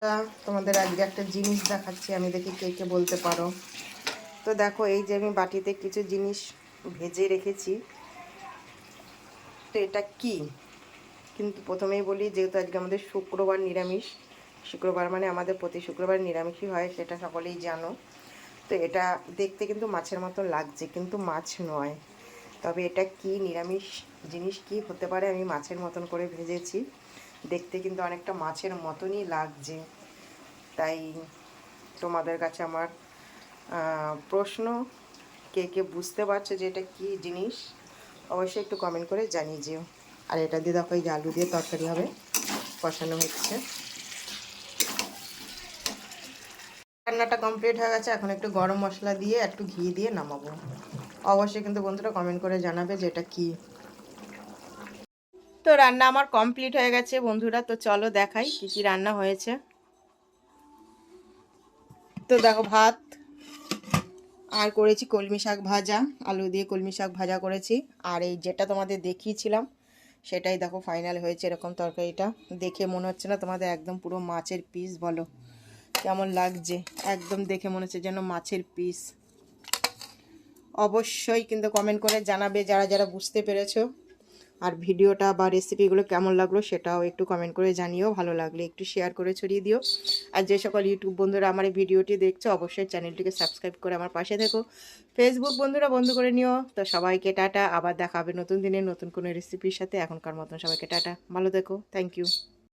তোমাদের আজকে একটা জিনিস দেখাচ্ছি, আমি দেখি কে কে বলতে পারো। তো দেখো, এই যে আমি বাটিতে কিছু জিনিস ভেজে রেখেছি, তো এটা কি? কিন্তু প্রথমেই বলি, যেহেতু আজকে আমাদের শুক্রবার নিরামিষ, শুক্রবার মানে আমাদের প্রতি শুক্রবার নিরামিষই হয়, সেটা সকলেই জানো। তো এটা দেখতে কিন্তু মাছের মতো লাগছে, কিন্তু মাছ নয়। তবে এটা কি নিরামিষ জিনিস কি হতে পারে, আমি মাছের মতন করে ভেজেছি, দেখতে কিন্তু অনেকটা মাছের মতনই লাগছে। তাই তোমাদের কাছে আমার প্রশ্ন, কে কে বুঝতে পারছো যে এটা কী জিনিস, অবশ্যই একটু কমেন্ট করে জানিয়ে যেও। আর এটা দিয়ে দেখো, এই যে আলু দিয়ে তরকারি হবে, কষানো হচ্ছে। রান্নাটা কমপ্লিট হয়ে গেছে, এখন একটু গরম মশলা দিয়ে একটু ঘি দিয়ে নামাবো। অবশ্যই কিন্তু বন্ধুরা কমেন্ট করে জানাবে যে এটা কী। তো রান্না আমার কমপ্লিট হয়ে গেছে বন্ধুরা, তো চলো দেখাই কি কি রান্না হয়েছে। তো দেখো, ভাত আর করেছি কলমি শাক ভাজা, আলু দিয়ে কলমি শাক ভাজা করেছি। আর এই যেটা তোমাদের দেখিয়েছিলাম সেটাই দেখো ফাইনাল হয়েছে, এরকম তরকারিটা। দেখে মনে হচ্ছে না তোমাদের একদম পুরো মাছের পিস? বলো কেমন লাগছে? একদম দেখে মনে হচ্ছে যেন মাছের পিস। অবশ্যই কিন্তু কমেন্ট করে জানাবে যারা যারা বুঝতে পেরেছো। আর ভিডিওটা বা রেসিপিগুলো কেমন লাগলো সেটাও একটু কমেন্ট করে জানিও। ভালো লাগলে একটু শেয়ার করে ছড়িয়ে দিও। আর যে সকল ইউটিউব বন্ধুরা আমার এই ভিডিওটি দেখছো, অবশ্যই চ্যানেলটিকে সাবস্ক্রাইব করে আমার পাশে থেকো। ফেসবুক বন্ধুরা বন্ধু করে নিও। তো সবাইকে টাটা, আবার দেখা হবে নতুন দিনে নতুন কোনো রেসিপির সাথে। এখনকার মতন সবাইকে টাটা, ভালো থেকো, থ্যাংক ইউ।